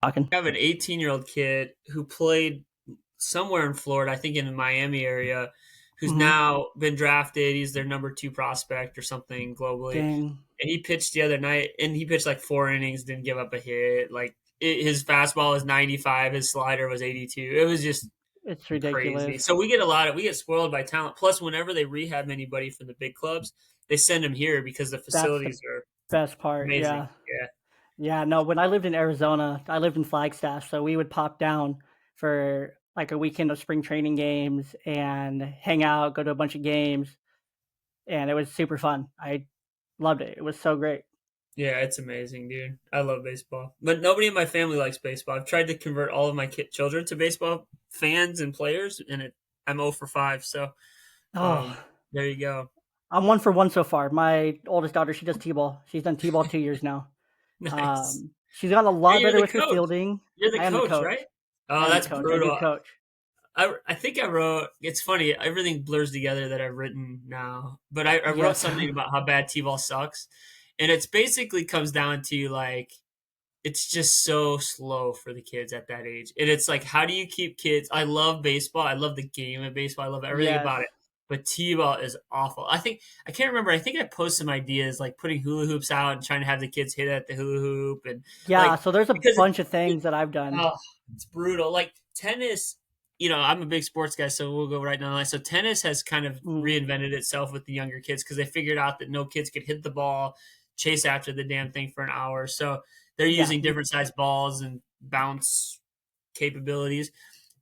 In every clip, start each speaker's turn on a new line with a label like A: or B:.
A: Talking.
B: I have an 18-year-old kid who played somewhere in Florida, I think in the Miami area, who's
A: Hmm.
B: now been drafted. He's their number two prospect or something globally.
A: Dang,
B: And he pitched the other night, and he pitched like 4 innings, didn't give up a hit. His fastball was 95, his slider was 82. It was just
A: it's
B: crazy.
A: ridiculous.
B: So we get spoiled by talent. Plus, whenever they rehab anybody from the big clubs, they send them here because the
A: That's the
B: facilities are
A: best part.
B: amazing.
A: Yeah.
B: Yeah.
A: Yeah. No, when I lived in Arizona, I lived in Flagstaff. So we would pop down for like a weekend of spring training games and hang out, go to a bunch of games. And it was super fun. I loved it. It was so great.
B: Yeah, it's amazing, dude. I love baseball, but nobody in my family likes baseball. I've tried to convert all of my children to baseball fans and players, and I'm 0 for 5. So,
A: Oh,
B: um, there you go.
A: I'm 1 for 1 so far. My oldest daughter, she does T-ball. She's done T-ball 2 years now.
B: Nice.
A: She's gotten a
B: Hey,
A: lot
B: you're
A: better
B: the
A: with her
B: coach.
A: fielding.
B: You're the
A: I am the
B: coach,
A: coach.
B: right?
A: I
B: Oh,
A: am the
B: that's
A: coach. I do
B: brutal.
A: coach.
B: I think I wrote. It's funny. Everything blurs together that I've written now. But I wrote
A: Yes.
B: something about how bad T-ball sucks, and it's basically comes down to like it's just so slow for the kids at that age. And it's like, how do you keep kids? I love baseball. I love the game of baseball. I love everything
A: Yes.
B: about it. But T-ball is awful. I can't remember. I think I posted some ideas like putting hula hoops out and trying to have the kids hit at the hula hoop and
A: Yeah,
B: like
A: so there's a
B: because
A: bunch of
B: it
A: things that I've done.
B: oh, it's brutal. Like tennis, I'm a big sports guy, so we'll go right down the line. So tennis has kind of
A: Mhm.
B: reinvented itself with the younger kids because they figured out that no kids could hit the ball, chase after the damn thing for an hour. So they're
A: Yeah.
B: using different size balls and bounce capabilities.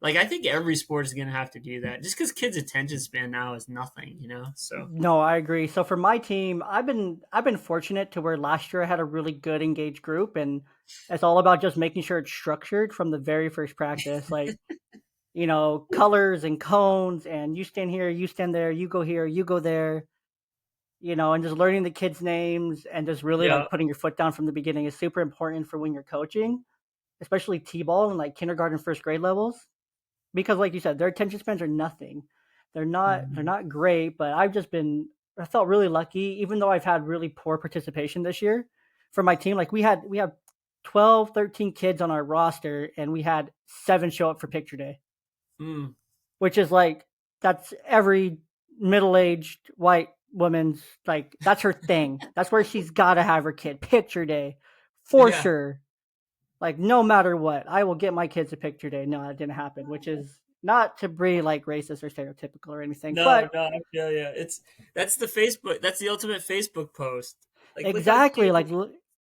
B: Like I think every sport is going to have to do that, just because kids' attention span now is nothing. So
A: No, I agree. So for my team, I've been fortunate to where last year I had a really good engaged group, and it's all about just making sure it's structured from the very first practice. Like, colors and cones, and you stand here, you stand there, you go here, you go there, and just learning the kids' names and just really
B: yeah,
A: like putting your foot down from the beginning is super important for when you're coaching, especially T-ball and like kindergarten, first grade levels. Because like you said, their attention spans are nothing. They're
B: Mhm.
A: not great, but I felt really lucky, even though I've had really poor participation this year for my team. Like we had 12, 13 kids on our roster, and we had 7 show up for picture day,
B: Mm.
A: which is like that's every middle-aged white woman's like that's her thing. That's where she's gotta have her kid. Picture day. For
B: Yeah.
A: sure. Like, no matter what, I will get my kids a picture day. No, that didn't happen, which is not to be like racist or stereotypical or anything,
B: No,
A: but
B: no, I feel you. That's the Facebook. That's the ultimate Facebook post. Like, look how
A: exactly,
B: cute.
A: like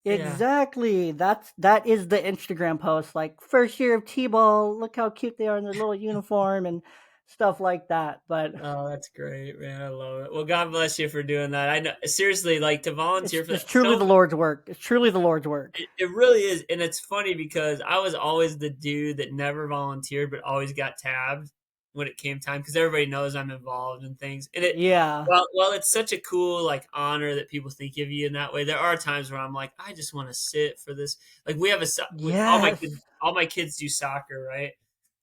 B: Yeah.
A: exactly. That is the Instagram post. Like first year of T-ball, look how cute they are in their little uniform and stuff like that. But
B: Oh, that's great, man. I love it. Well, God bless you for doing that. I know, seriously, like to volunteer for
A: it's
B: that.
A: truly the Lord's work. It's truly the Lord's work.
B: It really is, and it's funny because I was always the dude that never volunteered, but always got tabbed when it came time because everybody knows I'm involved in things. And
A: Yeah.
B: while it's such a cool like honor that people think of you in that way, there are times where I'm like, I just want to sit for this. Like we have
A: Yes.
B: all my kids do soccer, right?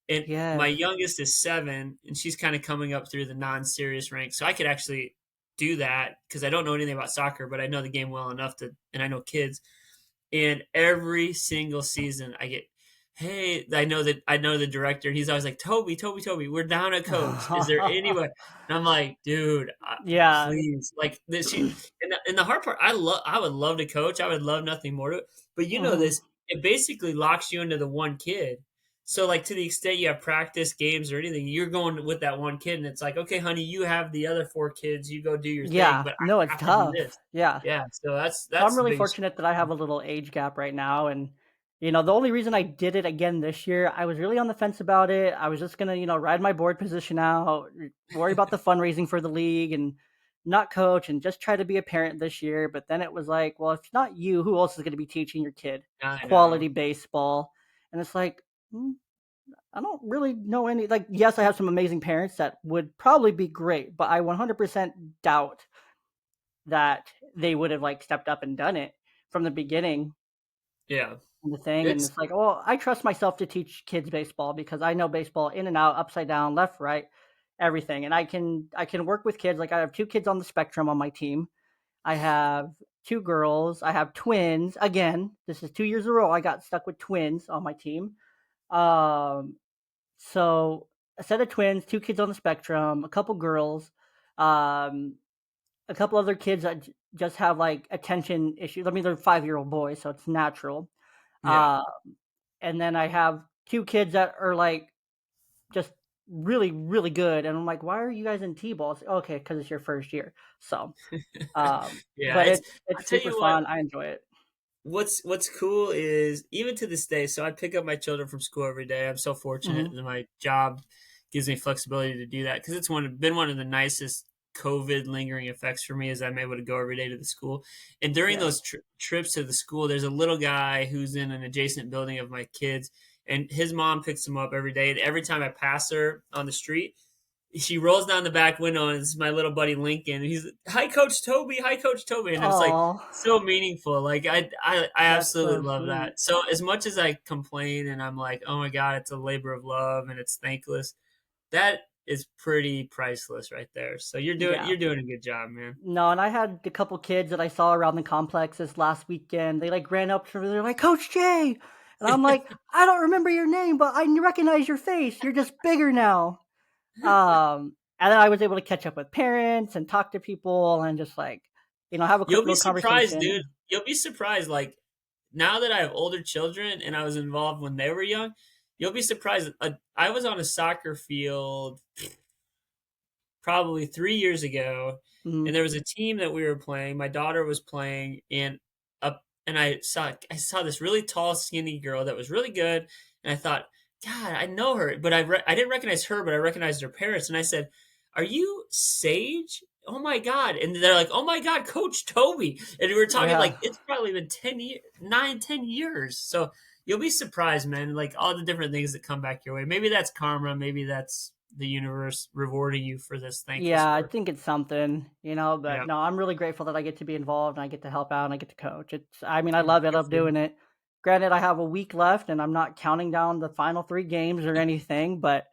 B: And my
A: Yes.
B: youngest is 7, and she's kind of coming up through the non-serious ranks, so I could actually do that because I don't know anything about soccer, but I know the game well enough and I know kids. And every single season, I get, hey, I know the director. And he's always like, Toby, Toby, Toby, we're down a coach. Is there any way? And I'm like, dude,
A: Yeah.
B: please, like this. And the hard part, I would love to coach. I would love nothing more to it. But you know
A: Mhm.
B: this, it basically locks you into the one kid. So like to the extent you have practice games or anything, you're going with that one kid, and it's like, okay, honey, you have the other 4 kids. You go do your thing,
A: Yeah.
B: but
A: No,
B: I
A: it's
B: have to do
A: tough.
B: this.
A: Yeah.
B: Yeah, so
A: So I'm
B: that's the
A: really
B: biggest.
A: fortunate that I have a little age gap right now. And, the only reason I did it again this year, I was really on the fence about it. I was just going to, ride my board position out, worry about the fundraising for the league and not coach and just try to be a parent this year. But then it was like, well, if not you, who else is going to be teaching your kid
B: I
A: quality
B: know.
A: baseball? And it's like, I don't really know any, like, yes, I have some amazing parents that would probably be great, but I 100% doubt that they would have like stepped up and done it from the beginning
B: Yeah.
A: and the thing. And
B: It's
A: it's like, well, I trust myself to teach kids baseball because I know baseball in and out, upside down, left, right, everything. And I can work with kids. Like I have 2 kids on the spectrum on my team. I have 2 girls. I have twins. Again, this is 2 years in a row I got stuck with twins on my team. Um, so a set of twins, 2 kids on the spectrum, a couple girls, um, a couple other kids that just have like attention issues. I mean, they're 5-year-old boys, so it's natural.
B: Yeah.
A: Uh, and then I have 2 kids that are like just really, really good. And I'm like, why are you guys in T-ball? Okay, because it's your first year. So,
B: Yeah,
A: but
B: it's I
A: it's
B: tell
A: super
B: you what,
A: fun. I enjoy it.
B: what's cool is even to this day, so I pick up my children from school every day. I'm so fortunate
A: Hmm.
B: that my job gives me flexibility to do that because it's been one of the nicest COVID lingering effects for me is I'm able to go every day to the school. And during
A: Yeah.
B: those trips to the school, there's a little guy who's in an adjacent building of my kids, and his mom picks him up every day. And every time I pass her on the street, she rolls down the back window and it's my little buddy Lincoln. And he's, hi, Coach Toby. Hi, Coach Toby. And it's like
A: Oh,
B: so meaningful. Like I
A: that's so
B: absolutely love
A: sweet.
B: that. So as much as I complain and I'm like, oh my God, it's a labor of love and it's thankless, that is pretty priceless right there. So
A: Yeah.
B: you're doing a good job, man.
A: No, and I had a couple kids that I saw around the complex this last weekend. They like ran up to me. They're like, Coach Jay. And I'm like, I don't remember your name, but I recognize your face. You're just bigger now. And then I was able to catch up with parents and talk to people and just like, have a quick
B: You'll be
A: little
B: surprised, dude.
A: conversation.
B: You'll be surprised. Like now that I have older children and I was involved when they were young, you'll be surprised. I was on a soccer field probably 3 years ago,
A: Mhm.
B: and there was a team that we were playing. My daughter was playing, and up, and I saw this really tall, skinny girl that was really good, and I thought, God, I know her, but I didn't recognize her, but I recognized her parents, and I said, "Are you Sage?" Oh my God. And they're like, oh my God, Coach Toby. And we were talking
A: Yeah.
B: like it's probably been 10 years, 9, 10 years. So you'll be surprised, man. Like all the different things that come back your way. Maybe that's karma. Maybe that's the universe rewarding you for this thankless
A: Yeah, I
B: work.
A: think it's something, but
B: Yeah.
A: no, I'm really grateful that I get to be involved and I get to help out and I get to coach. I mean, I love it. I
B: Good
A: love
B: for you.
A: doing it. Granted, I have a week left and I'm not counting down the final 3 games or anything, but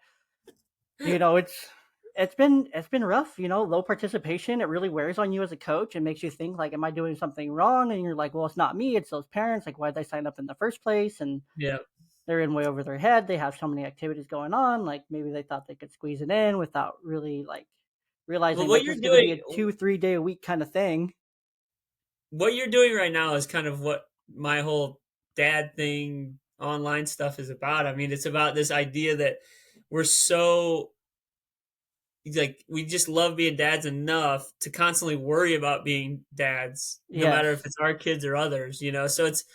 A: it's been rough, low participation. It really wears on you as a coach and makes you think like, am I doing something wrong? And you're like, well, it's not me, it's those parents. Like, why did I sign up in the first place? And
B: Yeah.
A: they're in way over their head. They have so many activities going on. Like maybe they thought they could squeeze it in without really like
B: Well,
A: realizing like this is going to be a 2-3 day a week kind of thing.
B: what you're doing right now is kind of what my whole dad thing online stuff is about. I mean, it's about this idea that we're so like we just love being dads enough to constantly worry about being dads no matter if
A: Yes,
B: it's our kids or others, so it's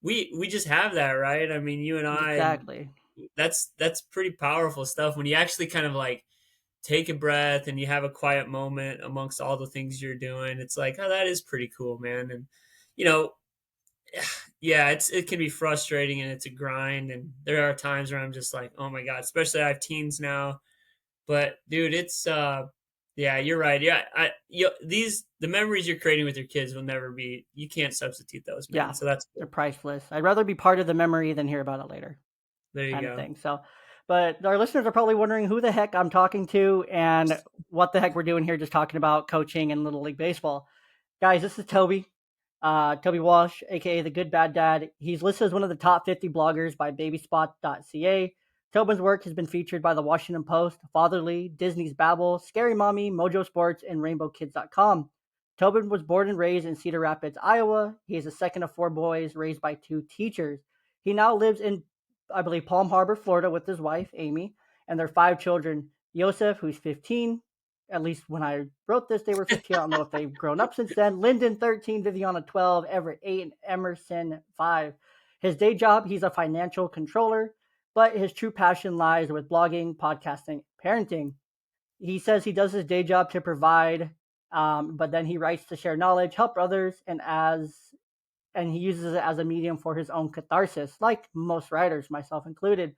B: we just have that, right? I mean, you and I, and
A: exactly.
B: that's pretty powerful stuff when you actually kind of like take a breath and you have a quiet moment amongst all the things you're doing. It's like, oh, that is pretty cool, man. And you know yeah, it can be frustrating and it's a grind, and there are times where I'm just like, oh my God, especially I have teens now. But dude, it's yeah, you're right. Yeah, the memories you're creating with your kids will never be, you can't substitute those, man.
A: Yeah,
B: So that's
A: they're
B: cool.
A: priceless. I'd rather be part of the memory than hear about it later,
B: There you
A: kind of
B: go.
A: thing. So, but our listeners are probably wondering who the heck I'm talking to and what the heck we're doing here, just talking about coaching and Little League Baseball. Guys, this is Toby. Toby Walsh, aka the Good Bad Dad. He's listed as one of the top 50 bloggers by Babyspot.ca. Tobin's work has been featured by the Washington Post, Fatherly, Disney's Babel, Scary Mommy, Mojo Sports, and RainbowKids.com. Tobin was born and raised in Cedar Rapids, Iowa. He is the second of 4 boys raised by 2 teachers. He now lives in, I believe, Palm Harbor, Florida with his wife, Amy, and their 5 children. Joseph, who's 15, at least when I wrote this, they were 15. I don't know if they've grown up since then. Lyndon, 13, Viviana, 12, Everett, 8, and Emerson, 5. His day job, he's a financial controller, but his true passion lies with blogging, podcasting, parenting. He says he does his day job to provide, but then he writes to share knowledge, help others, and he uses it as a medium for his own catharsis, like most writers, myself included.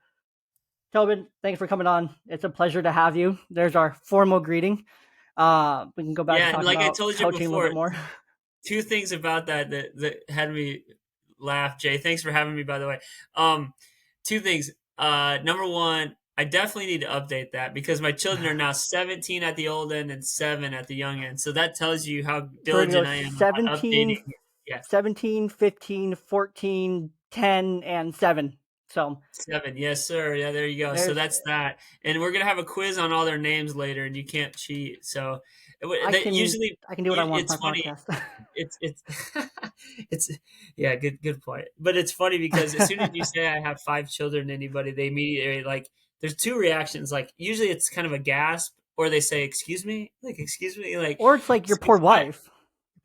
A: Tobin, thanks for coming on. It's a pleasure to have you. There's our formal greeting. We can go back to
B: Yeah, and
A: talking
B: like I
A: about
B: told you
A: coaching a little
B: before,
A: bit more.
B: two things about that had me laugh. Jay, thanks for having me, by the way. Um, Two things. Number one, I definitely need to update that because my children are now 17 at the old end and 7 at the young end. So that tells you how
A: So we're gonna go
B: diligent I am about updating.
A: 17.
B: Yeah.
A: 17, 15, 14, 10, and 7. So
B: 7, yes, sir. Yeah, there you go. So
A: there's
B: that's that, and we're gonna have a quiz on all their names later, and you can't cheat. So,
A: I
B: that
A: can
B: usually
A: I can do what I want
B: it's
A: with my
B: funny.
A: podcast.
B: It's it's yeah, good point. But it's funny because as soon as you say I have 5 children to anybody, they immediately like there's 2 reactions. Like usually it's kind of a gasp, or they say, "Excuse me?" Like, "Excuse me?" Like,
A: Or it's like your
B: so
A: poor
B: 5,
A: wife.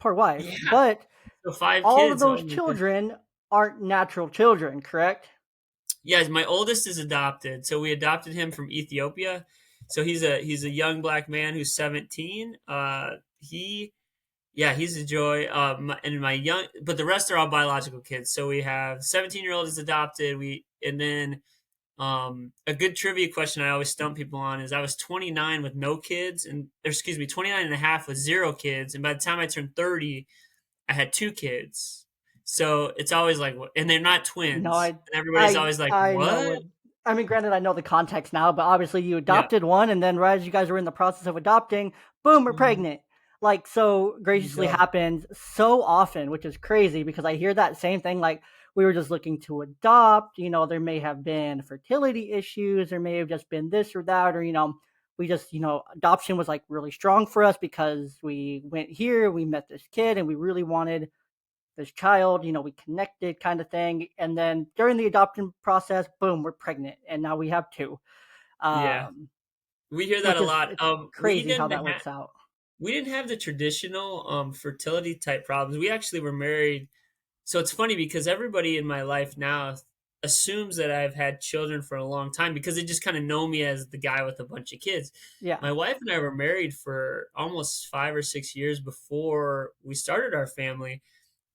A: Poor wife.
B: yeah,
A: But
B: so 5
A: all of
B: kids.
A: those
B: Oh my god.
A: children aren't natural children, correct?
B: Yeah, my oldest is adopted. So we adopted him from Ethiopia. So he's a young black man who's 17. He Yeah, he's a joy. And my young, but the rest are all biological kids. So we have 17-year-old is adopted. And then a good trivia question I always stump people on is I was 29 with no kids, and or excuse me, 29 and a half with 0 kids, and by the time I turned 30, I had 2 kids. So it's always like, and they're not
A: No,
B: twins, and everybody's always like,
A: I know
B: what?
A: what. I mean, granted, I know the context now, but obviously you
B: Yeah.
A: adopted one, and then right as you guys were in the process of adopting, boom, we're
B: Mhm.
A: pregnant. Like so,
B: There you
A: graciously
B: go.
A: happens so often, which is crazy because I hear that same thing. Like we were just looking to adopt. There may have been fertility issues, there may have just been this or that, or we just adoption was like really strong for us because we went here, we met this kid, and we really wanted this child, we connected kind of thing. And then during the adoption process, boom, we're pregnant. And now we have two,
B: Yeah.
A: um,
B: We hear that
A: which
B: a
A: is
B: lot.
A: it's crazy how that works out.
B: We didn't have the traditional fertility type problems. We actually were married. So it's funny because everybody in my life now assumes that I've had children for a long time because they just kind of know me as the guy with a bunch of kids.
A: Yeah.
B: My wife and I were married for almost 5 or 6 years before we started our family.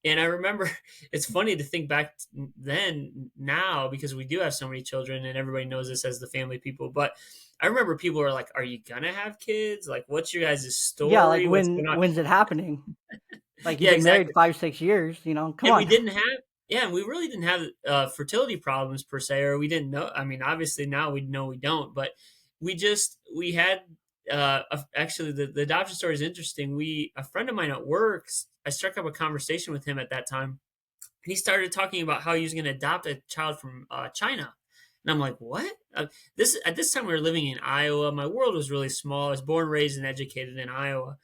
B: And I remember it's funny to think back then now because we do have so many children and everybody knows us as the family people. But I remember people were like, "Are you gonna have kids? Like, what's your guys'
A: Yeah. Like
B: story? What's going on?"
A: when's it happening? Like you've
B: Yeah,
A: been married
B: exactly.
A: 5, 6 years, come
B: And we
A: on.
B: didn't have, yeah, and we really didn't have fertility problems per se, or we didn't know. I mean, obviously now we know we don't, but we had actually the adoption story is interesting. A friend of mine at work, I struck up a conversation with him at that time, and he started talking about how he was going to adopt a child from China. And I'm like, what? This At this time we were living in Iowa. My world was really small. I was born, raised, and educated in Iowa.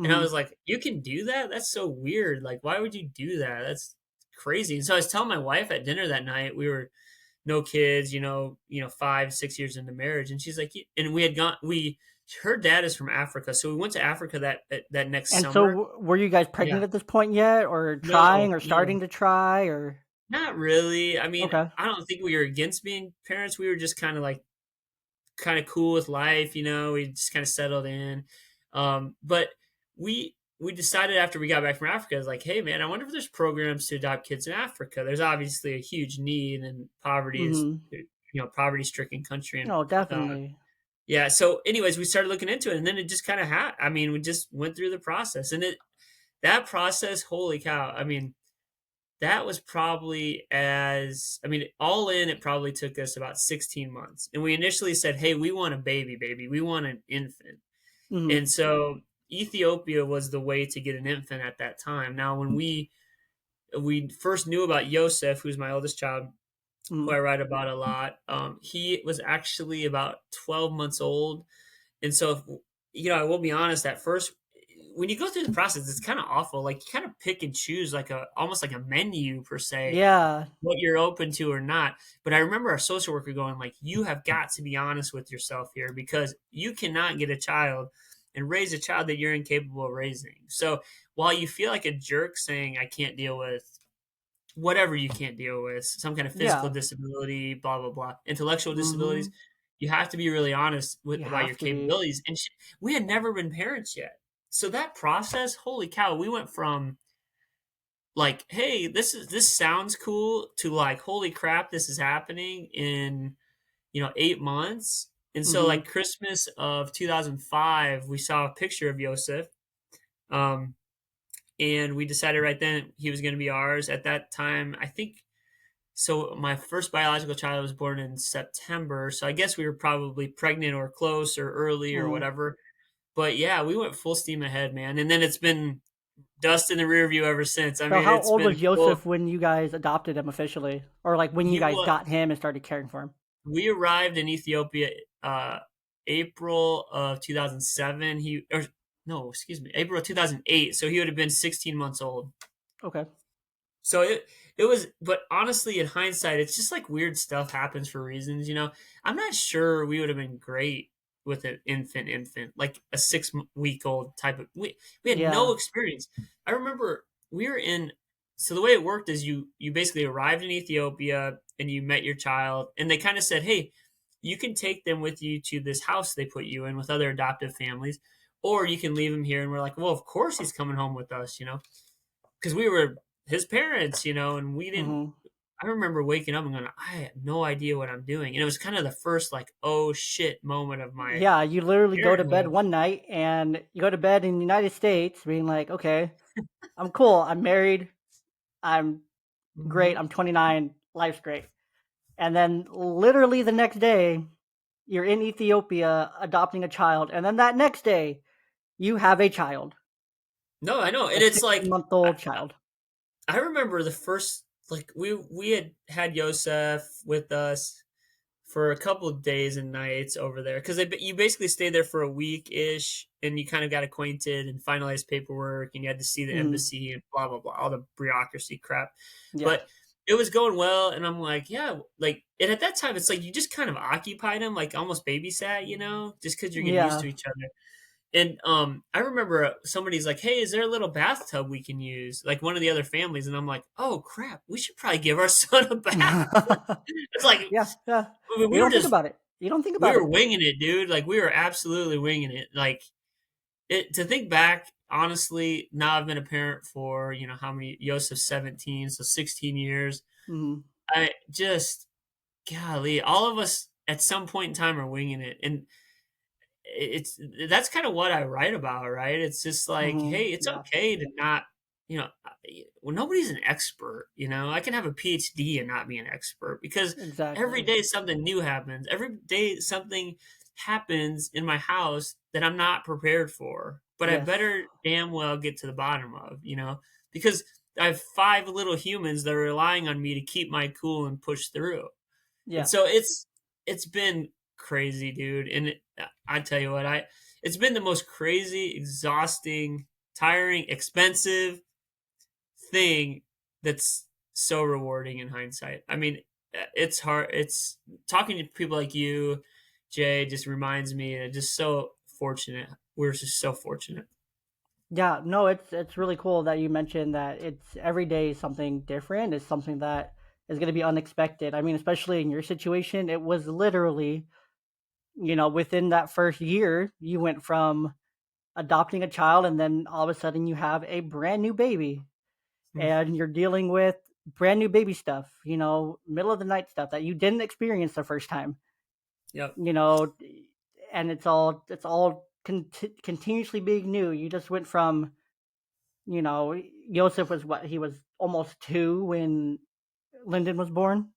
B: And I
A: Hmm.
B: was like, "You can do that? That's so weird. Like, why would you do that? That's crazy." And so I was telling my wife at dinner that night, we were no kids, 5, 6 years into marriage, and she's like, and we had gone, her dad is from Africa, so we went to Africa that next
A: And so,
B: summer.
A: were you guys
B: Yeah,
A: pregnant at this point yet, or
B: no,
A: trying, or
B: no,
A: starting to try, or
B: not really. I mean,
A: okay?
B: I don't think we were against being parents. We were just kind of like kind of cool with life, we just kind of settled in. But we decided after we got back from Africa, I was like, hey man, I wonder if there's programs to adopt kids in Africa. There's obviously a huge need, and poverty is
A: Hmm.
B: poverty stricken country, and
A: Oh,
B: uh,
A: definitely.
B: yeah. So, anyways, we started looking into it, and then it just kind of I mean, we just went through the process, and that process, holy cow! I mean, that was probably I mean, all in, it probably took us about 16 months. And we initially said, hey, we want a baby. We want an infant.
A: Hmm.
B: And so Ethiopia was the way to get an infant at that time. Now, when we first knew about Yosef, who's my oldest child, who
A: Hmm.
B: I write about a lot, he was actually about 12 months old. And so, I will be honest, at first, when you go through the process, it's kind of awful. Like you kind of pick and choose like almost like a menu per se,
A: Yeah.
B: what you're open to or not. But I remember our social worker going like, you have got to be honest with yourself here because you cannot get a child and raise a child that you're incapable of raising. So while you feel like a jerk saying I can't deal with whatever you can't deal with, some kind of physical
A: Yeah.
B: disability, blah blah blah, intellectual disabilities,
A: Hmm.
B: you have to be really honest
A: You
B: about your
A: have to be.
B: capabilities. And we had never been parents yet, so that process, holy cow, we went from like, hey, this sounds cool to like, holy crap, this is happening in 8 months. And so
A: Hmm.
B: like Christmas of 2005, we saw a picture of Yosef. Um, and we decided right then he was going to be ours. At that time, I think, so my first biological child was born in September, so I guess we were probably pregnant or close or early or
A: Hmm.
B: whatever. But yeah, we went full steam ahead, man. And then it's been dust in the rear view ever since. I
A: So
B: mean,
A: how
B: it's
A: old
B: been
A: was
B: cool.
A: Joseph when you guys adopted him officially, or like when you
B: He
A: guys
B: was
A: got him and started caring for him?
B: We arrived in Ethiopia April of 2007. He or no, excuse me, April of 2008. So he would have been 16 months old.
A: Okay.
B: So it was, but honestly, in hindsight, it's just like weird stuff happens for reasons. I'm not sure we would have been great with an infant, like a 6 week old type of. We had
A: Yeah.
B: no experience. I remember we were in. So the way it worked is you basically arrived in Ethiopia and you met your child, and they kind of said, "Hey, you can take them with you to this house they put you in with other adoptive families, or you can leave him here." And we're like, "Well, of course he's coming home with us, because we were his parents, and we didn't.
A: Hmm.
B: I remember waking up and going, I have no idea what I'm doing, and it was kind of the first like, oh shit moment of my
A: Yeah, you literally go to bed
B: parenthood.
A: one night and you go to bed in the United States being like, okay, I'm cool. I'm married. I'm great.
B: Hmm.
A: I'm 29. Life's great. And then literally the next day, you're in Ethiopia adopting a child. And then that next day, you have a child,
B: No, I know,
A: a
B: and it's like
A: 16-month-old child.
B: I remember the first like we had Yosef with us for a couple of days and nights over there because you basically stayed there for a week ish and you kind of got acquainted and finalized paperwork and you had to see the
A: Hmm.
B: embassy and blah blah blah, all the bureaucracy crap.
A: Yeah.
B: But it was going well, and I'm like, yeah, like, and at that time it's like you just kind of occupied them, like almost babysat, just because you're getting used
A: Yeah.
B: to each other. And I remember somebody's like, "Hey, is there a little bathtub we can use?" Like one of the other families, and I'm like, "Oh crap, we should probably give our son a bath." It's like
A: Yeah. Yeah.
B: I mean,
A: You don't think about it. You don't think
B: we
A: about
B: were
A: it.
B: winging it, dude. Like we were absolutely winging it. Like to think back, honestly, now I've been a parent for how many? Yosef's 17, so 16 years.
A: Hmm.
B: I just golly, all of us at some point in time are winging it, and it's that's kind of what I write about, right? It's just like,
A: Hmm.
B: hey, it's
A: Yeah.
B: okay to not, well, nobody's an expert. I can have a PhD and not be an expert because every
A: Exactly.
B: day something new happens. Every day something happens in my house that I'm not prepared for, but I
A: Yes.
B: better damn well get to the bottom of, because I have five little humans that are relying on me to keep my cool and push through. And
A: Yeah.
B: so it's been crazy, dude. And I tell you what, it's been the most crazy, exhausting, tiring, expensive thing that's so rewarding in hindsight. I mean, it's hard. It's talking to people like you, Jay, just reminds me just so fortunate. We're just so fortunate.
A: Yeah, no, it's really cool that you mentioned that it's every day something different. It's something that is going to be unexpected. I mean, especially in your situation, it was literally, within that first year, you went from adopting a child and then all of a sudden you have a brand new baby and
B: Hmm.
A: you're dealing with brand new baby stuff, middle of the night stuff that you didn't experience the first time,
B: Yep.
A: you know, and it's all continuously being new. You just went from Joseph was what he was almost 2 when Lyndon was born.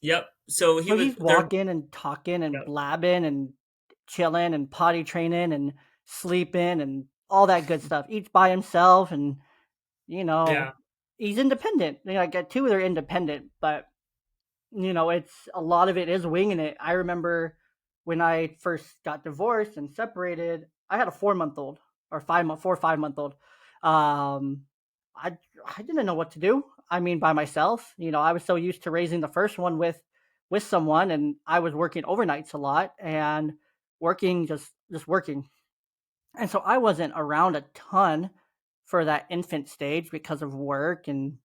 B: Yep. So he
A: So
B: was
A: he's
B: there.
A: walking and talking and
B: Yep.
A: blabbing and chilling and potty training and sleeping and all that good stuff. Eats by himself and you
B: Yeah.
A: know he's independent. Like at 2 they're independent, but it's a lot of it is winging it. I remember when I first got divorced and separated, I had a 4-month old or 5 old. Um, I I didn't know what to do. I mean, by myself. I was so used to raising the first one with someone, and I was working overnights a lot and working just working, and so I wasn't around a ton for that infant stage because of work and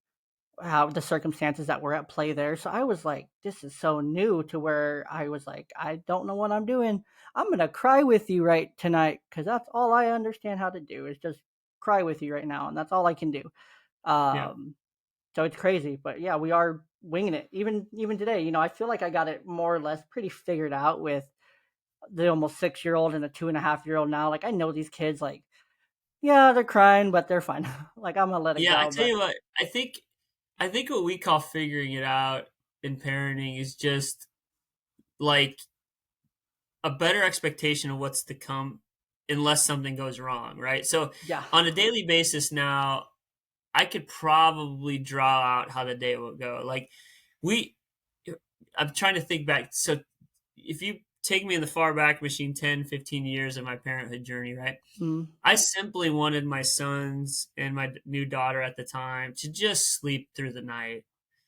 A: how the circumstances that were at play there. So I was like, this is so new to where I was like, I don't know what I'm doing. I'm gonna cry with you right tonight because that's all I understand how to do is just cry with you right now, and that's all I can do.
B: Yeah.
A: Um, so it's crazy, but yeah, we are winging it. Even today, I feel like I got it more or less pretty figured out with the almost 6-year old and a 2.5-year old now. Like I know these kids, like yeah, they're crying, but they're fine. Like I'm gonna let it
B: Yeah. I
A: go.
B: tell
A: But
B: you what, I think what we call figuring it out in parenting is just like a better expectation of what's to come unless something goes wrong, right? So
A: yeah,
B: on a daily basis now, I could probably draw out how the day would go. Like we, I'm trying to think back. So if you take me in the far back machine 10, 15 years of my parenthood journey, right?
A: Mm,
B: I simply wanted my sons and my new daughter at the time to just sleep through the night.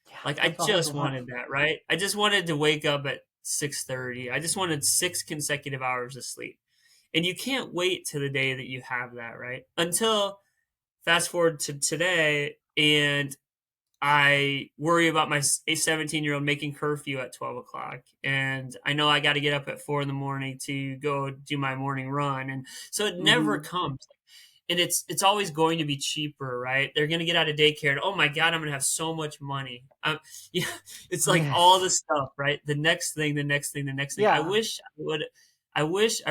A: yeah,
B: Like I
A: that's all I'd
B: just
A: want.
B: wanted that, right? I just wanted to wake up at 6:30. I just wanted 6 consecutive hours of sleep. And you can't wait to the day that you have that, right? Until fast forward to today and I worry about my a 17-year-old making curfew at 12 o'clock. And I know I got to get up at 4 in the morning to go do my morning run. And so it never
A: Mhm.
B: comes. And it's always going to be cheaper, right? They're going to get out of daycare and, oh my God, I'm going to have so much money. Yeah, it's like all the
A: Yes.
B: stuff, right? The next thing, the next thing, the next thing.
A: Yeah.
B: I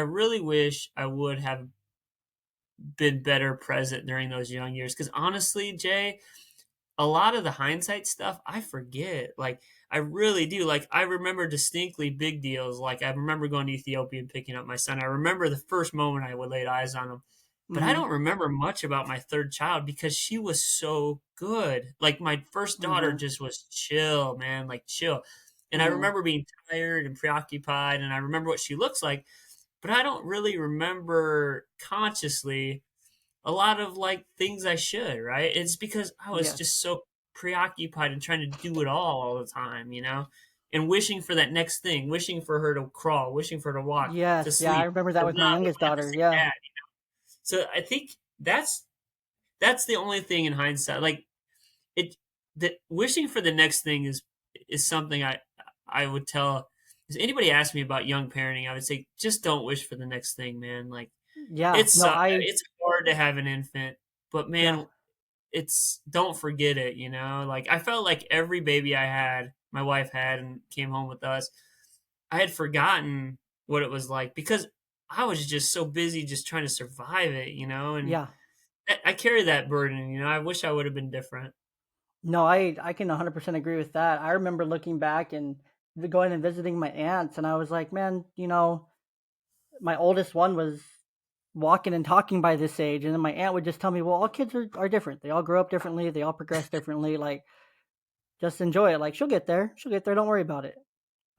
B: really wish I would have been better present during those young years. Because honestly, Jay, a lot of the hindsight stuff I forget. Like I really do. Like I remember distinctly big deals. Like I remember going to Ethiopia and picking up my son. I remember the first moment I would laid eyes on him. But I
A: Mhm.
B: don't remember much about my third child because she was so good. Like my first daughter
A: Mhm.
B: just was chill, man, like chill. And I
A: Mhm.
B: remember being tired and preoccupied and I remember what she looks like, but I don't really remember consciously a lot of like things I should, right? It's because I was
A: Yes.
B: just so preoccupied and trying to do it all the time, and wishing for that next thing, wishing for her to crawl, wishing for her to walk, to
A: Yes. Yeah, I
B: sleep,
A: remember that
B: to
A: with my
B: not
A: youngest
B: have to
A: daughter.
B: say
A: Yeah.
B: dad. So I think that's the only thing in hindsight. Like it that wishing for the next thing is something I would tell if anybody asked me about young parenting, I would say just don't wish for the next thing, man. Like
A: Yeah. No, I
B: it's hard to have an infant, but
A: yeah.
B: man, it's don't forget it, Like I felt like every baby I had, my wife had and came home with us, I had forgotten what it was like because I was just so busy just trying to survive it, and
A: Yeah.
B: I carry that burden, I wish I would have been different.
A: No, I can 100% agree with that. I remember looking back and going and visiting my aunts, and I was like, man, my oldest one was walking and talking by this age, and then my aunt would just tell me, well, all kids are different. They all grow up differently. They all progress differently. Like, just enjoy it. Like, she'll get there. She'll get there. Don't worry about it.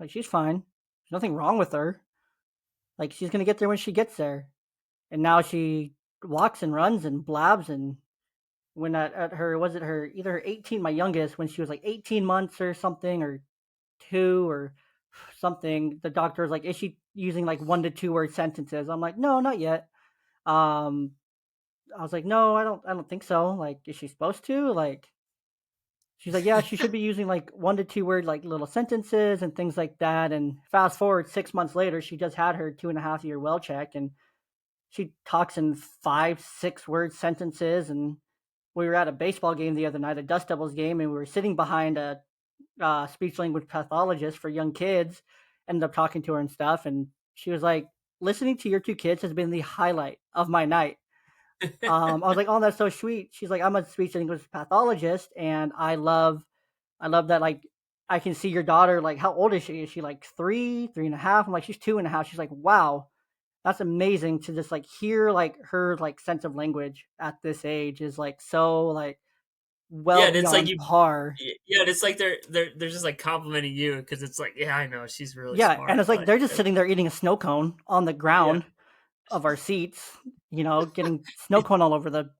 A: Like, she's fine. There's nothing wrong with her. Like, she's gonna get there when she gets there. And now she walks and runs and blabs and when at her was it her either her 18 my youngest when she was like 18 months or something or 2 or something the doctor was like is she using like 1 to 2 word sentences. I'm like no not yet. um I was like no I don't think so. Like is she supposed to like she's like yeah she should be using like 1 to 2 word like little sentences and things like that. And fast forward 6 months later she just had her 2.5 year well check and she talks in 5 6 word sentences. And we were at a baseball game the other night, a Dust Devils game, and we were sitting behind a speech language pathologist for young kids. Ended up talking to her and stuff, and she was like, "Listening to your 2 kids has been the highlight of my night." I was like, "Oh, that's so sweet." She's like, "I'm a speech language pathologist, and I love that. Like, I can see your daughter. Like, how old is she? Is she like 3, 3.5?" I'm like, "She's 2.5." She's like, "Wow." That's amazing to just like hear like her like sense of language at this age is like so like well
B: Yeah, and it's like
A: beyond par.
B: yeah, and it's like they're just like complimenting you because it's like, yeah, I know she's really
A: Yeah, and
B: smart.
A: it's like they're just sitting there eating a snow cone on the
B: Yeah,
A: ground of our seats, getting snow cone all over the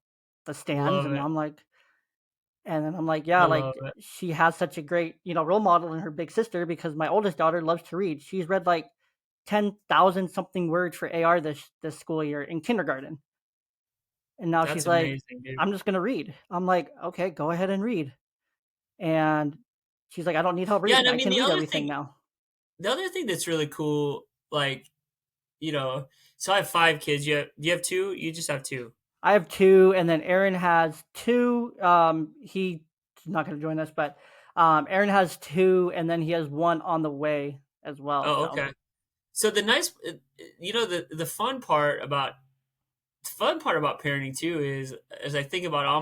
A: stands,
B: love
A: and
B: it.
A: I'm like, yeah,
B: I love
A: like
B: it.
A: she has such a great, role model in her big sister because my oldest daughter loves to read. She's read like 10,000 something words for AR this school year in kindergarten. And now
B: That's
A: she's like,
B: amazing, dude.
A: I'm just going to read. I'm like, okay, go ahead and read. And she's like, I don't need help
B: Yeah, and
A: reading.
B: I
A: I
B: mean
A: can read everything now.
B: the other thing that's really cool, like, you know, so I have 5 kids. Do you have 2? You just have 2.
A: I have 2, and then Aaron has 2. He's not going to join us, but Aaron has 2, and then he has 1 on the way as well.
B: Oh,
A: So
B: okay. So the fun part about parenting too is as I think about all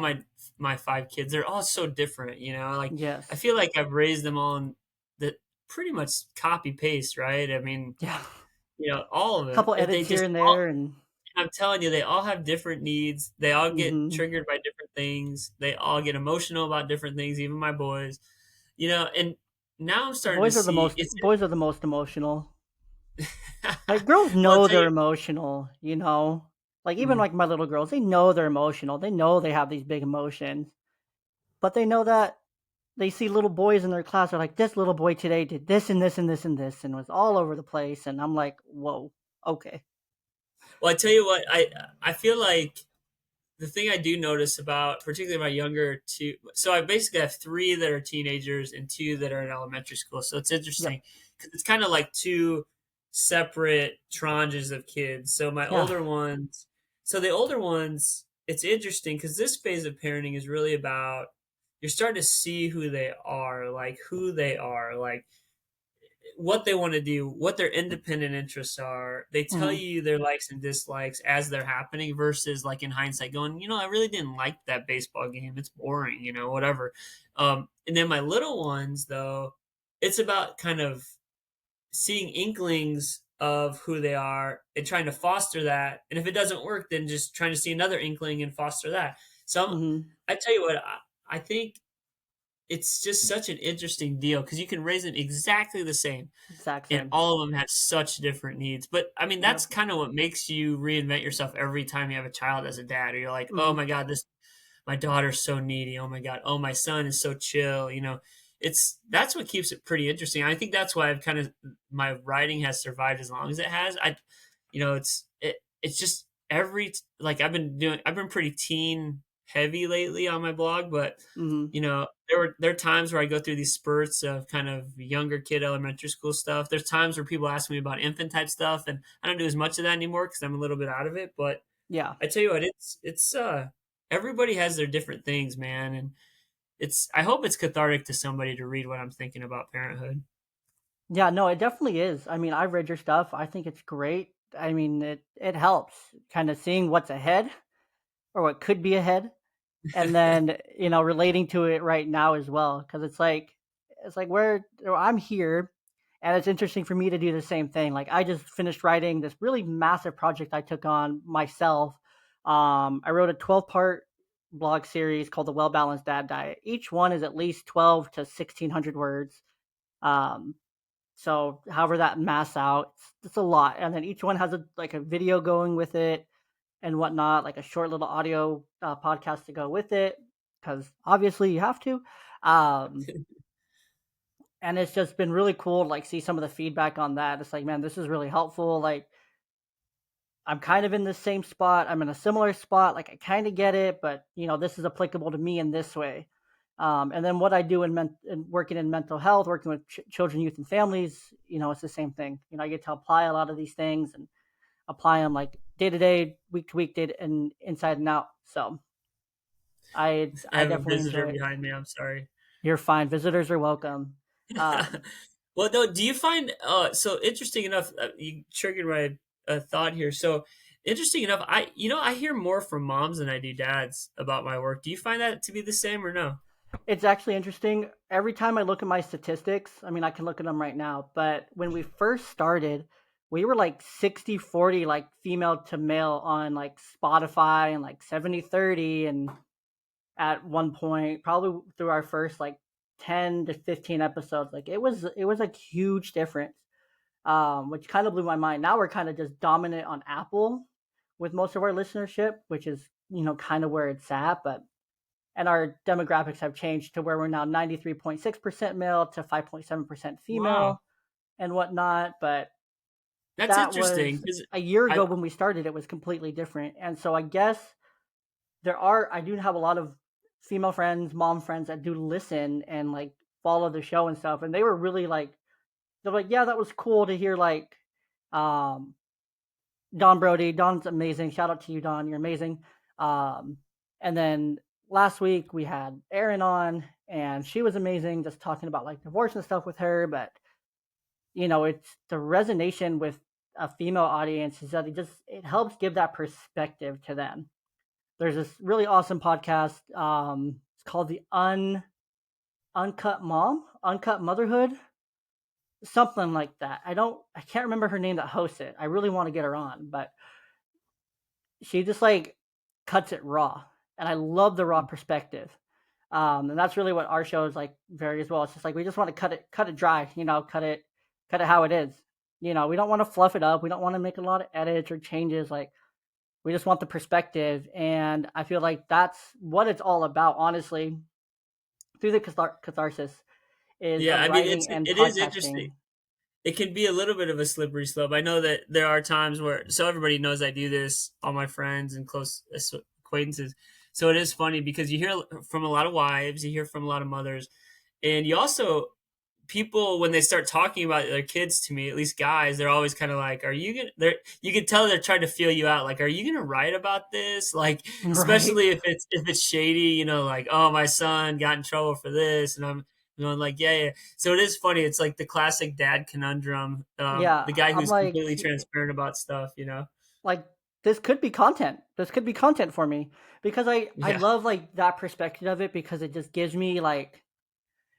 B: my 5 kids, they're all so different, Like I
A: yes,
B: feel like I've raised them all in the pretty much copy paste, right? I mean,
A: yeah,
B: all of it.
A: couple
B: They
A: edits here
B: just
A: and there, and
B: I'm telling you, they all have different needs. They all get
A: Mhm.
B: triggered by different things. They all get emotional about different things, even my boys. You know, and now I'm starting to see it's
A: Boys are the most emotional. Like, girls
B: well, I'll
A: know
B: tell
A: they're
B: you
A: emotional, you know? Like, even,
B: mm,
A: like, my little girls, they know they're emotional. They know they have these big emotions, but they know that they see little boys in their class are like, "This little boy today did this and this and this and this," and was all over the place, and I'm like, "Whoa, okay."
B: well, I tell you what, I feel like the thing I do notice about particularly my younger two, so I basically have three that are teenagers and two that are in elementary school. So it's
A: Yep.
B: interesting because it's kind of like two separate tranches of kids. So my
A: Yeah.
B: older ones, so the older ones, it's interesting because this phase of parenting is really about you're starting to see who they are, like what they want to do, what their independent interests are. They tell
A: Mhm.
B: you their likes and dislikes as they're happening versus like in hindsight going, I really didn't like that baseball game. It's boring, whatever. And then my little ones though, it's about kind of seeing inklings of who they are and trying to foster that. And if it doesn't work, then just trying to see another inkling and foster that. So
A: Mhm.
B: I tell you what, I think it's just such an interesting deal because you can raise them exactly the same
A: Exact
B: and
A: same.
B: all of them have such different needs. But I mean, that's
A: Yep.
B: kind of what makes you reinvent yourself every time you have a child as a dad. Or you're like, oh
A: Mhm.
B: my god, this my daughter's so needy. Oh my god, oh my son is so chill. That's what keeps it pretty interesting. I think that's why I've kind of my writing has survived as long as it has. It's just like I've been pretty teen heavy lately on my blog, but
A: Mhm.
B: there are times where I go through these spurts of kind of younger kid elementary school stuff. There's times where people ask me about infant type stuff, and I don't do as much of that anymore because I'm a little bit out of it. But
A: Yeah.
B: I tell you what, it's everybody has their different things, man, and I hope it's cathartic to somebody to read what I'm thinking about parenthood.
A: Yeah, no, it definitely is. I mean, I've read your stuff. I think it's great. I mean, it helps kinda seeing what's ahead or what could be ahead. And then, relating to it right now as well, because it's like I'm here, and it's interesting for me to do the same thing. Like, I just finished writing this really massive project I took on myself. I wrote a 12-part blog series called The Well Balanced Dad Diet. Each one is at least 12 to 1,600 words. Um, so however that mass out, it's a lot, and then each one has a video going with it and whatnot, like a short little audio podcast to go with it, because obviously you have to. Um, and it's just been really cool to like see some of the feedback on that. It's like, man, this is really helpful. Like, I'm kind of in the same spot. I'm in a similar spot. Like, I kind of get it, but this is applicable to me in this way. And then what I do in working in mental health, working with children, youth, and families, it's the same thing. I get to apply a lot of these things and apply them like day to day, week to week, day and inside and out. So
B: I
A: I
B: have a
A: definitely
B: visitor
A: enjoy it.
B: behind me. I'm sorry.
A: You're fine. Visitors are welcome. Um,
B: Well, no, do you find so interesting enough? You triggered my thought here. So interesting enough, I hear more from moms than I do dads about my work. Do you find that to be the same or no?
A: it's actually interesting. Every time I look at my statistics, I mean, I can look at them right now, but when we first started, we were like 60-40, like female to male on like Spotify, and like 70-30, and at one point, probably through our first like 10 to 15 episodes, like it was a huge difference. Which kind of blew my mind. Now we're kind of just dominant on Apple with most of our listenership, which is kind of where it's at. But and our demographics have changed to where we're now 93.6% male to 5.7%
B: Wow,
A: female and whatnot. But
B: that's
A: that
B: interesting
A: was
B: because
A: a year
B: I
A: ago when we started. It was completely different, and so I do have a lot of female friends, mom friends that do listen and like follow the show and stuff, and they were really like they're like, yeah, that was cool to hear like um Don Brody. Don's amazing. Shout out to you, Don. You're amazing. Um, and then last week we had Erin on, and she was amazing, just talking about like divorce and stuff with her. But it's the resonation with a female audience is that it helps give that perspective to them. There's this really awesome podcast. It's called the Uncut Mom, Uncut Motherhood, something like that. I can't remember her name that hosts it. I really want to get her on, but she just like cuts it raw, and I love the raw perspective. And that's really what our show is like very as well. It's just like we just want to cut it dry, cut it how it is. We don't want to fluff it up. We don't want to make a lot of edits or changes. Like we just want the perspective, and I feel like that's what it's all about. Honestly, through the catharsis is
B: Yeah,
A: of
B: I mean,
A: writing and
B: it is interesting.
A: podcasting.
B: It can be a little bit of a slippery slope. I know that there are times where, so everybody knows I do this, all my friends and close acquaintances. So it is funny because you hear from a lot of wives, you hear from a lot of mothers, and you also people when they start talking about their kids to me, at least guys, they're always kind of like, "Are you gonna?" They're you can tell they're trying to feel you out. Like, "Are you gonna write about this?" Like,
A: Right?
B: especially if it's shady, like, "Oh, my son got in trouble for this," and I'm going like, "Yeah, yeah." So it is funny. It's like the classic dad conundrum.
A: Yeah,
B: The guy
A: I'm
B: who's completely
A: like,
B: transparent about stuff.
A: like this could be content. This could be content for me because I
B: Yeah.
A: love like that perspective of it because it just gives me like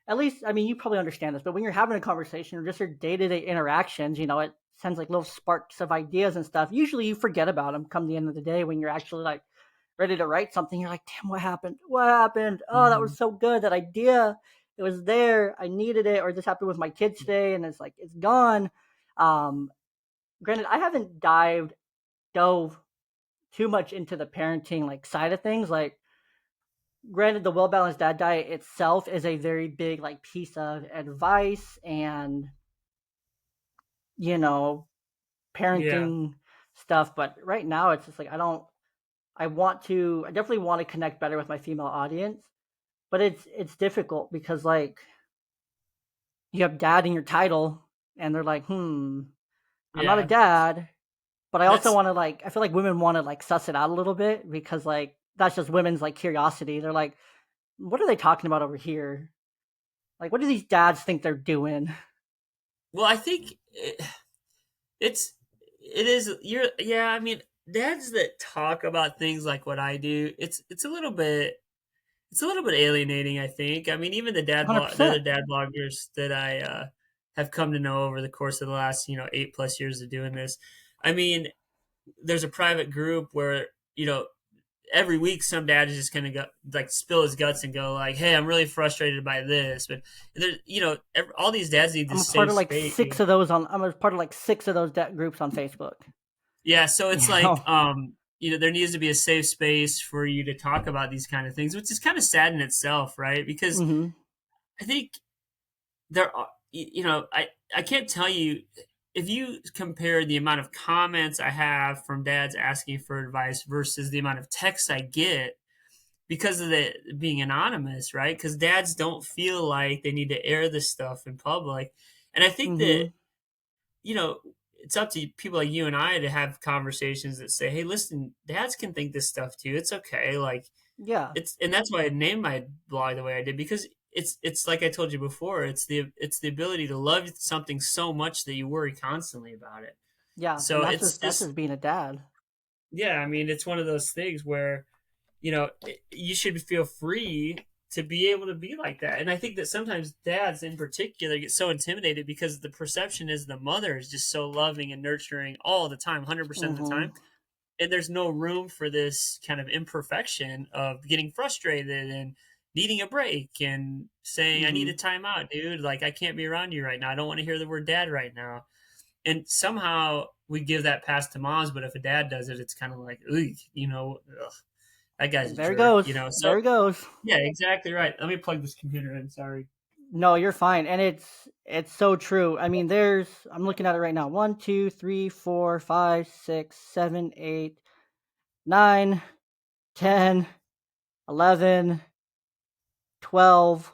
A: at least I mean you probably understand this, but when you're having a conversation or just your day to day interactions, it sends like little sparks of ideas and stuff. Usually you forget about them come the end of the day when you're actually like ready to write something. You're like, damn, what happened? What happened? Oh, that
B: Mhm.
A: was so good. That idea, it was there. I needed it. Or this happened with my kids today, and it's like it's gone. Um, Granted, I haven't dove too much into the parenting like side of things. Like, granted, the well balanced dad diet itself is a very big like piece of advice and you know
B: Yeah.
A: parenting stuff. But right now, it's just like I don't. I definitely want to connect better with my female audience, but it's difficult because like you have dad in your title and they're like, I'm not a
B: Yeah.
A: dad, but I also
B: That's
A: want to like I feel like women want to like suss it out a little bit because like that's just women's like curiosity. They're like, what are they talking about over here? Like, what do these dads think they're doing?
B: well, I think it's it is you're yeah, I mean, dads that talk about things like what I do, it's a little bit alienating, I think. I mean, even the other
A: 100%.
B: dad bloggers that I have come to know over the course of the last, 8 plus years of doing this. I mean, there's a private group where, every week some dad is just gonna go like spill his guts and go like, "Hey, I'm really frustrated by this," but there, all these dads need
A: I'm
B: this
A: a part
B: safe
A: of like
B: space.
A: six of those on. I'm a part of like six of those groups on Facebook.
B: Yeah, so
A: You
B: it's like,
A: know.
B: there needs to be a safe space for you to talk about these kind of things, which is kind of sad in itself, right? Because
A: Mm-hmm.
B: I think there are, I can't tell you if you compare the amount of comments I have from dads asking for advice versus the amount of texts I get because of the being anonymous, right? Because dads don't feel like they need to air this stuff in public, and I think that
A: Mm-hmm.
B: you know, it's up to people like you and I to have conversations that say, "Hey, listen, dads can think this stuff too. It's okay." Like
A: Yeah.
B: and that's why I named my blog the way I did because it's like I told you before. It's the ability to love something so much that you worry constantly about it.
A: Yeah. And
B: So it's
A: that's
B: just
A: just being a dad.
B: yeah. I mean, it's one of those things where you should feel free to be able to be like that. And I think that sometimes dads in particular get so intimidated because the perception is the mother is just so loving and nurturing all the time, 100% of the
A: Mm-hmm.
B: time. And there's no room for this kind of imperfection of getting frustrated and needing a break and saying, I need a
A: Mm-hmm.
B: timeout, dude. Like, I can't be around you right now. I don't want to hear the word dad right now. And somehow we give that pass to moms, but if a dad does it, it's kind of like, ugh, that guy's a
A: There it
B: jerk,
A: goes.
B: So
A: There it goes.
B: yeah, exactly right. Let me plug this computer in. Sorry.
A: No, you're fine. And it's so true. I mean, I'm looking at it right now. 1, 2, 3, 4, 5, 6, 7, 8, 9, 10, 11, 12,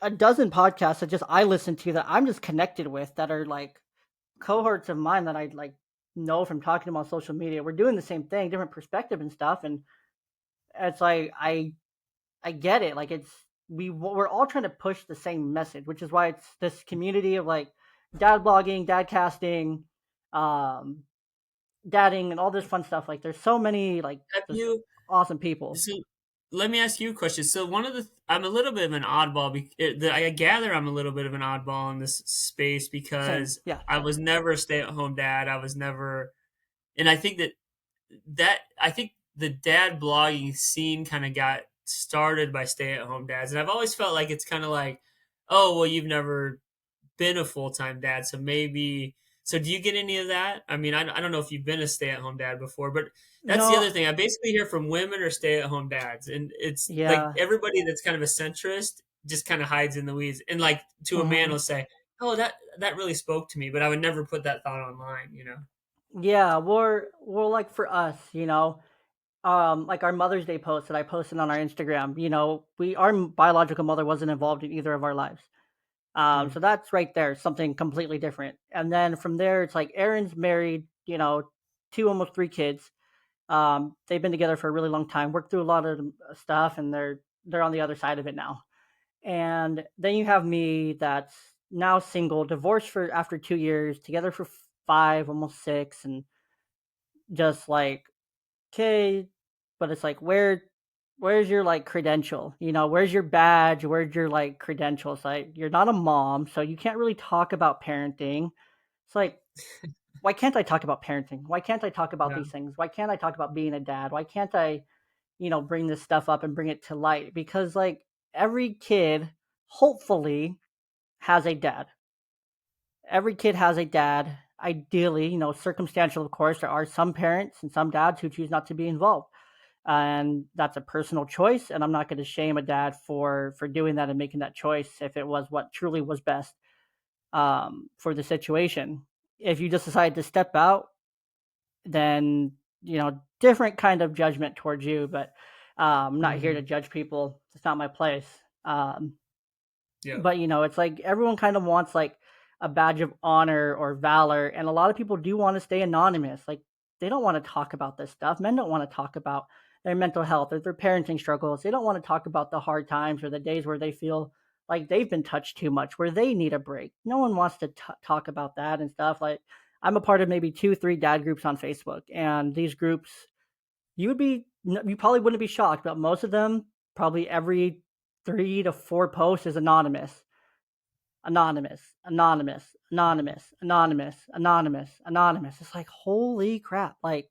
A: a dozen podcasts that just I listen to that I'm just connected with that are like cohorts of mine that I like know from talking to them on social media. We're doing the same thing, different perspective and stuff. And it's like I get it. Like we're all trying to push the same message, which is why it's this community of like dad blogging, dad casting, um, dadding, and all this fun stuff. Like there's so many like
B: Have
A: just
B: you
A: awesome people.
B: so let me ask you a question. So I'm a little bit of an oddball. I gather I'm a little bit of an oddball in this space
A: Same,
B: because
A: yeah.
B: I was never a stay-at-home dad. I was never and I think I think the dad blogging scene kind of got started by stay at home dads, and I've always felt like it's kind of like, oh well, you've never been a full time dad, so maybe. So do you get any of that? I mean, I don't know if you've been a stay at home dad before, but that's the
A: No,
B: other thing. I basically hear from women or stay at home dads, and it's like
A: yeah.
B: everybody that's kind of a centrist just kind of hides in the weeds, and like to a man
A: Mhm.
B: will say, "Oh, that really spoke to me," but I would never put that thought online, you know?
A: Yeah, we're like for us, like our Mother's Day post that I posted on our Instagram, we our biological mother wasn't involved in either of our lives.
B: Mm,
A: So that's right there, something completely different. And then from there, it's like Aaron's married, two, almost three kids. They've been together for a really long time, worked through a lot of stuff, and they're on the other side of it now. And then you have me that's now single, divorced for after 2 years, together for five, almost six, and just like, okay, but it's like where's your like credential? Where's your badge? Where's your like credentials? Like you're not a mom, so you can't really talk about parenting. It's like, why can't I talk about parenting? Why can't I talk about
B: yeah,
A: these things? Why can't I talk about being a dad? Why can't I, bring this stuff up and bring it to light? Because like every kid hopefully has a dad. Every kid has a dad. Ideally, circumstantial, of course, there are some parents and some dads who choose not to be involved, and that's a personal choice. And I'm not going to shame a dad for doing that and making that choice if it was what truly was best for the situation. If you just decide to step out, then different kind of judgment towards you. But I'm not here to
B: hmm,
A: judge people. It's not my place.
B: yeah,
A: But it's like everyone kind of wants like a badge of honor or valor, and a lot of people do want to stay anonymous. Like they don't want to talk about this stuff. Men don't want to talk about their mental health or their parenting struggles. They don't want to talk about the hard times or the days where they feel like they've been touched too much, where they need a break. No one wants to talk about that and stuff. Like I'm a part of maybe two, three dad groups on Facebook, and these groups, you probably wouldn't be shocked, but most of them, probably every 3 to 4 posts is anonymous, anonymous, anonymous, anonymous, anonymous, anonymous, anonymous. It's like holy crap! Like,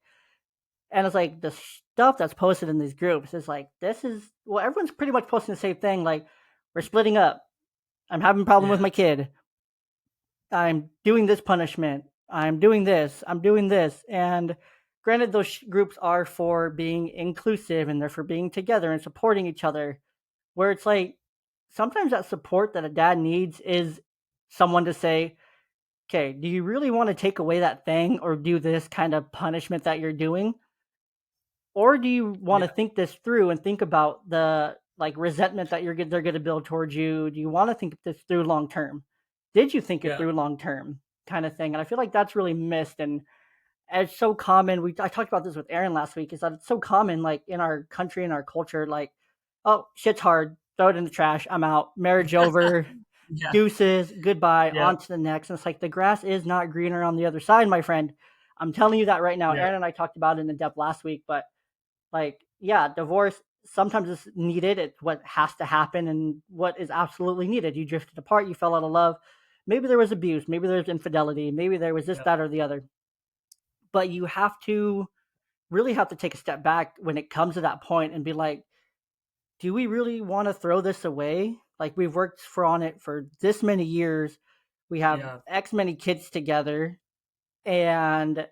A: and it's like the stuff that's posted in these groups is like this is well, everyone's pretty much posting the same thing. Like, we're splitting up. I'm having a problem with
B: yeah,
A: my kid. I'm doing this punishment. I'm doing this. I'm doing this. And granted, those groups are for being inclusive and they're for being together and supporting each other. Where it's like sometimes that support that a dad needs is someone to say, okay, do you really want to take away that thing or do this kind of punishment that you're doing? Or do you want to
B: yeah,
A: think this through and think about the like resentment that they're going to build towards you? Do you want to think this through long term? Did you think it
B: yeah,
A: through long term, kind of thing? And I feel like that's really missed, and it's so common. I talked about this with Aaron last week. Is that it's so common, like in our country and our culture, like, oh, shit's hard, throw it in the trash, I'm out, marriage over,
B: yeah,
A: deuces, goodbye,
B: yeah,
A: on to the next. And it's like the grass is not greener on the other side, my friend. I'm telling you that right now.
B: yeah,
A: Aaron and I talked about it in depth last week, but like, yeah, divorce sometimes is needed. It's what has to happen and what is absolutely needed. You drifted apart, you fell out of love. Maybe there was abuse, maybe there's infidelity, maybe there was this,
B: yeah,
A: that, or the other. But you have to really have to take a step back when it comes to that point and be like, do we really want to throw this away? Like we've worked for on it for this many years. We have
B: yeah.
A: X many kids together, and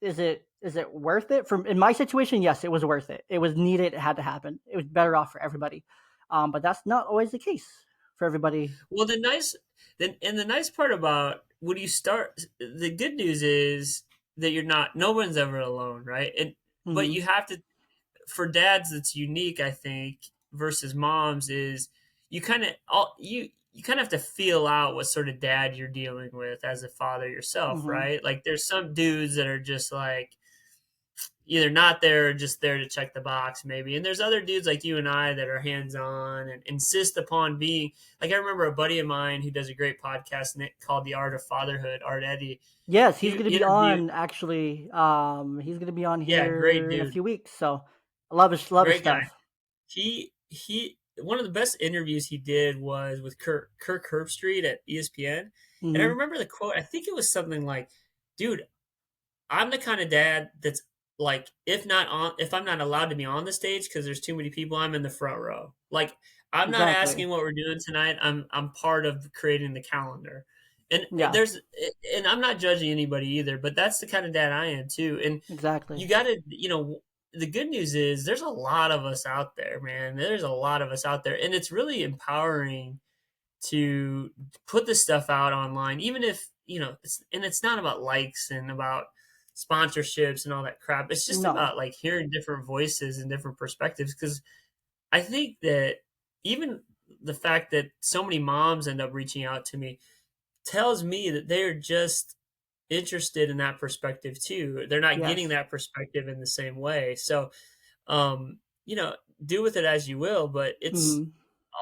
A: is it worth it? From in my situation, yes, it was worth it. It was needed. It had to happen. It was better off for everybody. But that's not always the case for everybody.
B: Well, the nice part about when you start, the good news is that you're not, no one's ever alone, right? And but
A: Hmm.
B: you have to, for dads, that's unique, I think, versus moms is you kind of have to feel out what sort of dad you're dealing with as a father yourself,
A: Hmm.
B: right? Like there's some dudes that are just like either not there or just there to check the box maybe, and there's other dudes like you and I that are hands-on and insist upon being like, I remember a buddy of mine who does a great podcast called The Art of Fatherhood, Art Eddie.
A: Yes, he's
B: He
A: going to be
B: interviewed,
A: on. Actually, he's going to be on
B: yeah, great
A: here in a
B: dude,
A: few weeks. So I love his
B: great guy.
A: stuff.
B: He one of the best interviews he did was with Kirk Herbstreit at ESPN. And I
A: Hmm.
B: remember the quote, I think it was something like, dude, I'm the kind of dad that's like, if I'm not allowed to be on the stage because there's too many people, I'm in the front row. Like, I'm not
A: Exactly.
B: asking what we're doing tonight. I'm part of creating the calendar. And
A: Yeah,
B: and I'm not judging anybody either, but that's the kind of dad I am too. And
A: exactly.
B: you got to, the good news is there's a lot of us out there, man. There's a lot of us out there, and it's really empowering to put this stuff out online, even if it's not about likes and about sponsorships and all that crap. It's just
A: No.
B: about like hearing different voices and different perspectives. Because I think that even the fact that so many moms end up reaching out to me tells me that they're just interested in that perspective too. They're not getting
A: Yes.
B: that perspective in the same way. So, um, you know, do with it as you will, but it's
A: Mhm.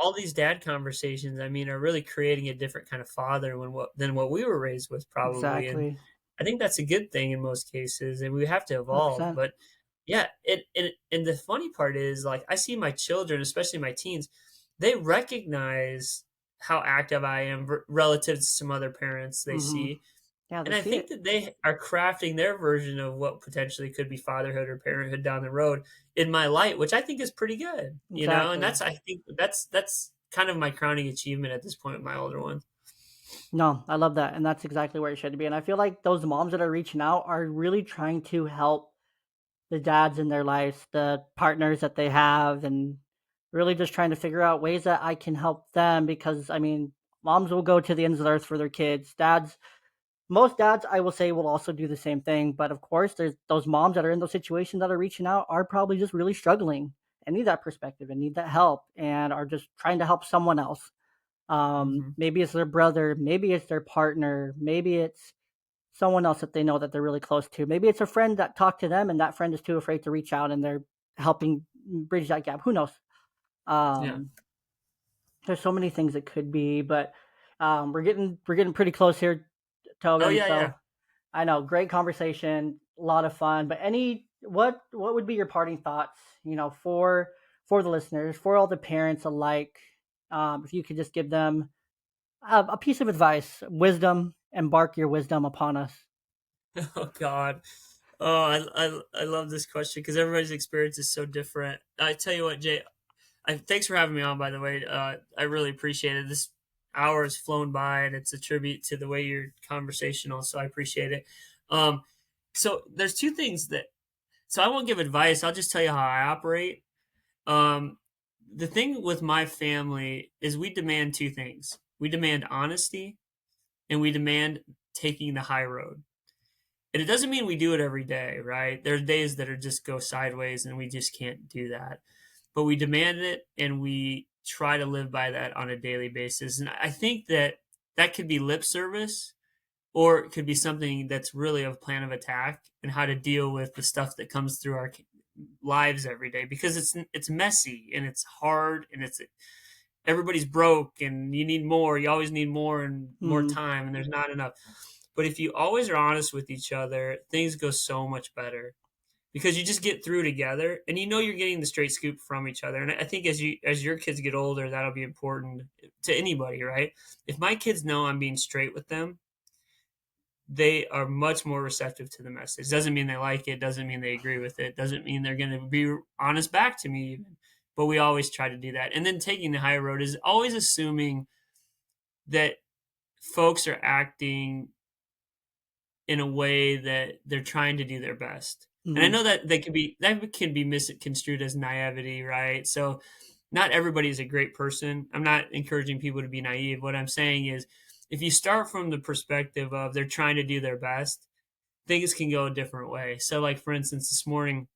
B: all these dad conversations, I mean, are really creating a different kind of father than what we were raised with probably, and
A: Exactly.
B: I think that's a good thing in most cases, and we have to evolve.
A: 100%.
B: But yeah, and the funny part is, like, I see my children, especially my teens, they recognize how active I am relative to some other parents they
A: Mhm.
B: see,
A: Yeah, they
B: and I
A: see
B: think
A: it.
B: that they are crafting their version of what potentially could be fatherhood or parenthood down the road in my light, which I think is pretty good, and
A: Exactly.
B: I think that's kind of my crowning achievement at this point with my older ones.
A: No, I love that, and that's exactly where it should be, and I feel like those moms that are reaching out are really trying to help the dads in their lives, the partners that they have, and really just trying to figure out ways that I can help them because, I mean, moms will go to the ends of the earth for their kids. Most dads, I will say, will also do the same thing, but of course, there's those moms that are in those situations that are reaching out are probably just really struggling and need that perspective and need that help and are just trying to help someone else.
B: Mhm.
A: Maybe it's their brother, maybe it's their partner, maybe it's someone else that they know that they're really close to. Maybe it's a friend that talked to them and that friend is too afraid to reach out and they're helping bridge that gap. Who knows?
B: Yeah.
A: Um, there's so many things it could be, but we're getting pretty close here,
B: Oh,
A: Tobin.
B: yeah, yeah.
A: So I know, great conversation, a lot of fun. But what would be your parting thoughts? For the listeners, for all the parents alike, if you could just give them a piece of advice, wisdom, embark your wisdom upon us.
B: Oh god. Oh, I love this question because everybody's experience is so different. I tell you what, Jay, thanks for having me on, by the way. I really appreciate it. This hour has flown by, and it's a tribute to the way you're conversational, so I appreciate it. Um, so there's two things that. So I won't give advice. I'll just tell you how I operate. Um, the thing with my family is we demand two things. We demand honesty, and we demand taking the high road. And it doesn't mean we do it every day, right? There are days that are just go sideways, and we just can't do that, but we demand it and we try to live by that on a daily basis. And I think that that could be lip service or it could be something that's really a plan of attack and how to deal with the stuff that comes through our lives every day because it's messy and it's hard and it's everybody's broke and you need more, you always need more and more
A: Mhm,
B: time and there's not enough. But if you always are honest with each other, things go so much better because you just get through together and you know you're getting the straight scoop from each other. And I think as your kids get older, that'll be important to anybody, right? If my kids know I'm being straight with them, they are much more receptive to the message. Doesn't mean they like it, doesn't mean they agree with it, doesn't mean they're going to be honest back to me even. But we always try to do that. And then taking the high road is always assuming that folks are acting in a way that they're trying to do their best. And I
A: mhm,
B: know that that can be misconstrued as naivety, right? So not everybody is a great person. I'm not encouraging people to be naive. What I'm saying is if you start from the perspective of they're trying to do their best, things can go a different way. So like for instance, this morning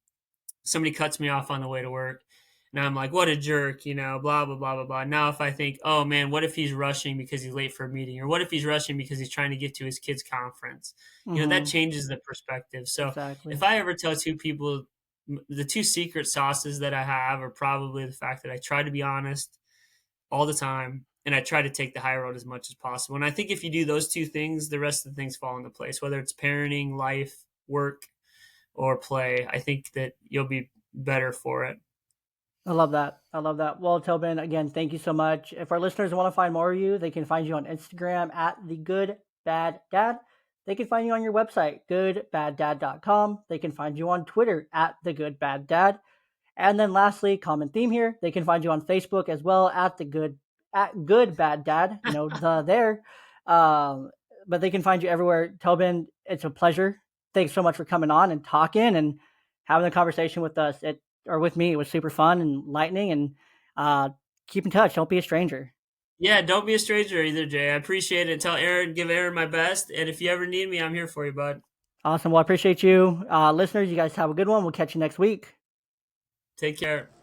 B: somebody cuts me off on the way to work and I'm like, what a jerk, blah, blah, blah, blah, blah. Now, if I think, oh man, what if he's rushing because he's late for a meeting? Or what if he's rushing because he's trying to get to his kid's conference? That
A: mhm,
B: changes the perspective. So
A: exactly.
B: if I ever tell two people the two secret sauces that I have are probably the fact that I try to be honest all the time and I try to take the high road as much as possible. And I think if you do those two things, the rest of the things fall into place, whether it's parenting, life, work, or play. I think that you'll be better for it.
A: I love that. I love that. Well, Tobin, again, thank you so much. If our listeners want to find more of you, they can find you on Instagram at the Good Bad Dad. they can find you on your website, goodbaddad.com. They can find you on Twitter at thegoodbaddad. And then lastly, common theme here, they can find you on Facebook as well at good bad dad, the there. Um, but they can find you everywhere. Tobin, it's a pleasure. Thanks so much for coming on and talking and having a conversation with us. Or with me. It was super fun and enlightening. And keep in touch. Don't be a stranger.
B: Yeah, don't be a stranger either, Jay. I appreciate it. Tell Aaron, give Aaron my best. And if you ever need me, I'm here for you, bud.
A: Awesome. Well, I appreciate you. Listeners, you guys have a good one. We'll catch you next week.
B: Take care.